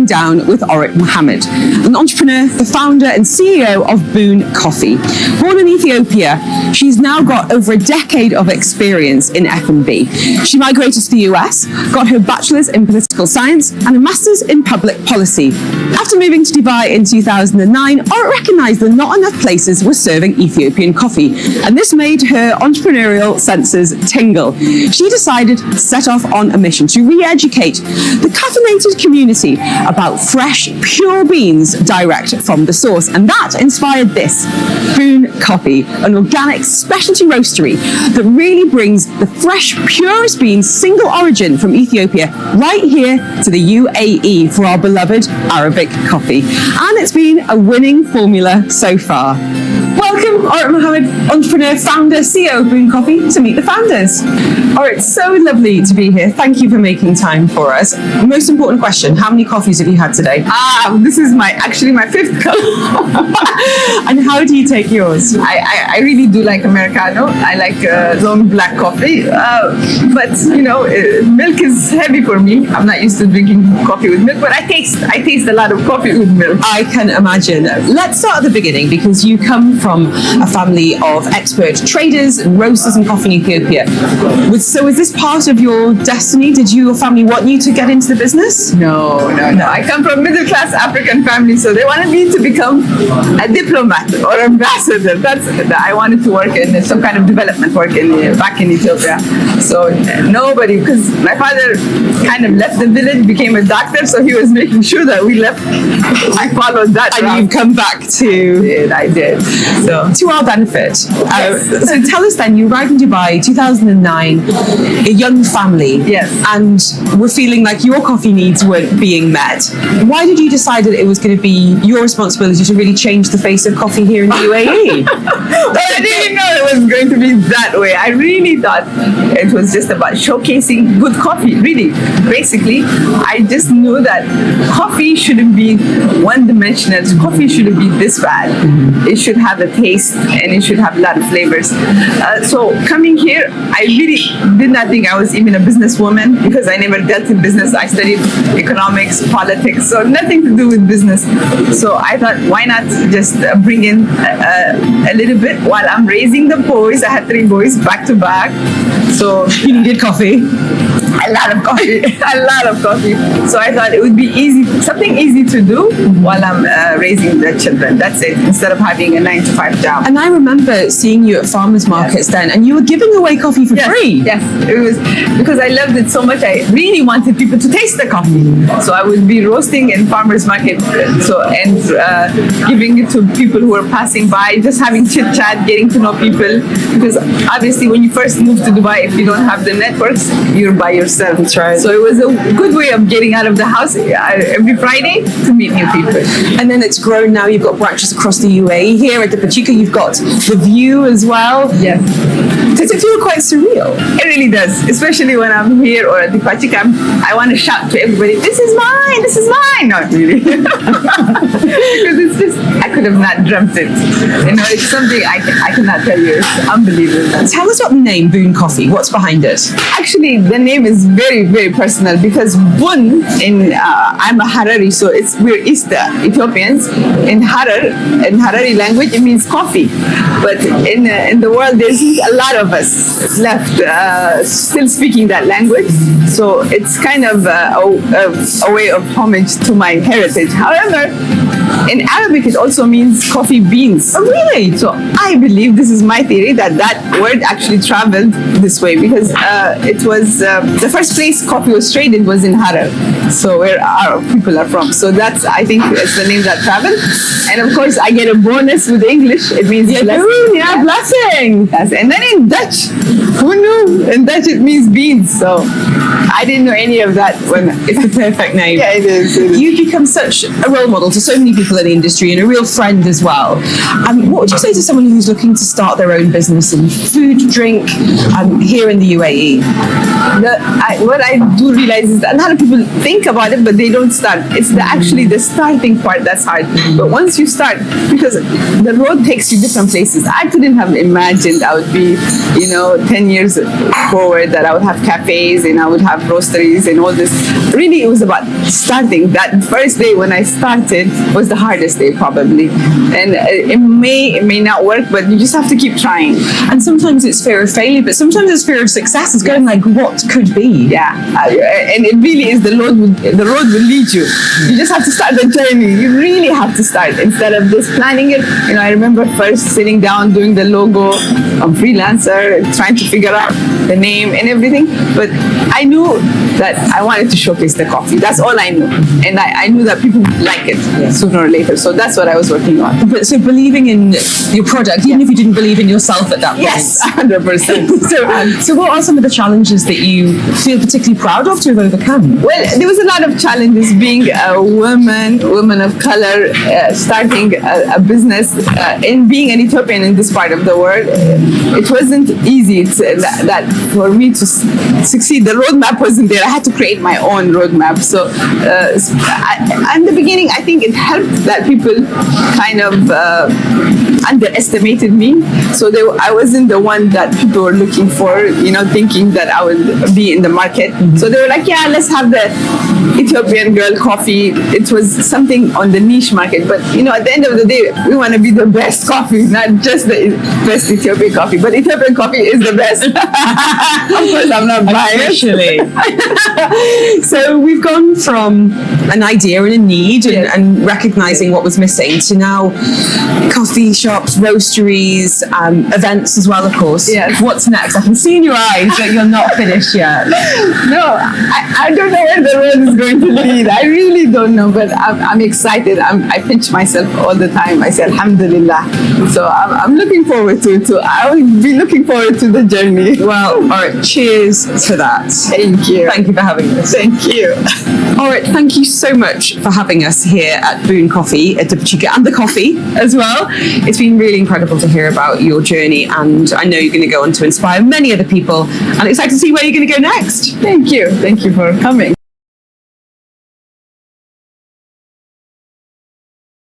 sitting down with Orit Mohammed, an entrepreneur, the founder and CEO of Boon Coffee. Born in Ethiopia, she's now got over a decade of experience in F&B. She migrated to the US, got her bachelor's in political science and a master's in public policy. After moving to Dubai in 2009, Orit recognized that not enough places were serving Ethiopian coffee, and this made her entrepreneurial senses tingle. She decided to set off on a mission to re-educate the caffeinated community about fresh, pure beans direct from the source, and that inspired this, Boon Coffee, an organic specialty roastery that really brings the fresh, purest beans, single origin from Ethiopia, right here to the UAE for our beloved Arabic coffee. And it's been a winning formula so far. Welcome, Orit Mohammed, entrepreneur, founder, CEO of Boon Coffee, to meet the founders. Orit, it's so lovely to be here. Thank you for making time for us. Most important question, how many coffees have you had today? This is actually my fifth cup. And how do you take yours? I really do like Americano. I like long black coffee. But, milk is heavy for me. I'm not used to drinking coffee with milk, but I taste a lot of coffee with milk. I can imagine. Let's start at the beginning, because you come from a family of expert traders and roasters in coffee in Ethiopia. So is this part of your destiny? Did your family want you to get into the business? No. I come from middle-class African family, so they wanted me to become a diplomat or ambassador. I wanted to work in some kind of development work back in Ethiopia. So nobody, because my father kind of left the village, became a doctor, so he was making sure that we left. I followed that. And you've come back to... I did. So to our benefit. Yes. So tell us then, you arrived in Dubai 2009, a young family. Yes. And we're feeling like your coffee needs weren't being met. Why did you decide that it was going to be your responsibility to really change the face of coffee here in the UAE? I didn't know it was going to be that way. I really thought it was just about showcasing good coffee. Really, basically, I just knew that coffee shouldn't be one-dimensional. Coffee shouldn't be this bad. It should have a taste and it should have a lot of flavors. So coming here, I really did not think I was even a businesswoman, because I never dealt in business. I studied economics, politics, so nothing to do with business. So I thought, why not just bring in a little bit while I'm raising the boys. I had 3 boys back to back. So you needed coffee. A lot of coffee. So I thought it would be something easy to do while I'm raising the children. That's it, instead of having a 9-to-5 job. And I remember seeing you at farmers markets then, and you were giving away coffee for free. Yes, it was because I loved it so much. I really wanted people to taste the coffee. So I would be roasting in farmers market, and giving it to people who were passing by, just having chit chat, getting to know people. Because obviously, when you first move to Dubai, if you don't have the networks, you're by yourself. That's right. So it was a good way of getting out of the house every Friday to meet new people. And then it's grown now. You've got branches across the UAE. Here at the Pachuca, you've got the View as well. Yes. Does it feel quite surreal? It really does, especially when I'm here or at the Pachuca. I want to shout to everybody, "This is mine! This is mine!" Not really, because it's just I could have not dreamt it. It's something I cannot tell you. It's unbelievable. Tell us about the name Boon Coffee. What's behind it? Actually, the name is very, very personal, because Boon I'm a Harari, so we're East Ethiopians. In Harari language, it means coffee. But in the world, there's a lot of us left still speaking that language. So it's kind of a way of homage to my heritage. However, in Arabic, it also means coffee beans. Oh, really? So I believe, this is my theory, that word actually traveled this way, because it was the first place coffee was traded was in Harar, so where our people are from. So I think it's the name that traveled. And of course, I get a bonus with English. It means blessing. Blessing. Yes. And then in Dutch, who knew? In Dutch, it means beans. So I didn't know any of that. It's the perfect name. Yeah, it is. You've become such a role model to so many people in the industry, and a real friend as well. What would you say to someone who's looking to start their own business in food, drink, here in the UAE? what I do realize is that a lot of people think about it, but they don't start. It's actually the starting part that's hard. But once you start, because the road takes you different places. I couldn't have imagined I would be, 10 years forward, that I would have cafes and I would have roasteries and all this. Really, it was about starting. That first day when I started was the hardest day probably. And it may not work, but you just have to keep trying. And sometimes it's fear of failure, but sometimes it's fear of success. It's going like, what could be? Yeah, and it really is the road will lead you. You just have to start the journey. You really have to start instead of just planning it. I remember first sitting down doing the logo. I'm freelancer, trying to figure out the name and everything. But I knew that I wanted to showcase the coffee. That's all I knew, and I knew that people would like it sooner or later. So that's what I was working on. But so believing in your product, even if you didn't believe in yourself at that point. Yes, 100%. So what are some of the challenges that you feel particularly proud of to have overcome? Well, there was a lot of challenges being a woman of color, starting a business, and being an Ethiopian in this part of the world. It wasn't easy. It's that for me to succeed, the roadmap wasn't there. I had to create my own roadmap. So in the beginning, I think it helped that people kind of underestimated me. So I wasn't the one that people were looking for, thinking that I would be in the market. Mm-hmm. So they were like, yeah, let's have the Ethiopian girl coffee. It was something on the niche market. But, at the end of the day, we want to be the best coffee, not just the best Ethiopian coffee. But Ethiopian coffee is the best. Of course, I'm not biased. So we've gone from an idea and a need and recognizing what was missing to now coffee shops, roasteries, events as well, of course. Yes. What's next? I can see in your eyes that you're not finished yet. No, I don't know where the road is going to lead. I really don't know, but I'm excited. I pinch myself all the time. I say, Alhamdulillah. So I'm looking forward to it. I will be looking forward to the journey. Well, all right. Cheers to that. Thank you. Thank you for having us. Thank you. All right. Thank you so much for having us here at Boon Coffee, at Dipachika, and the coffee as well. It's been really incredible to hear about your journey, and I know you're going to go on to inspire many other people, and excited to see where you're going to go next. Thank you. Thank you for coming.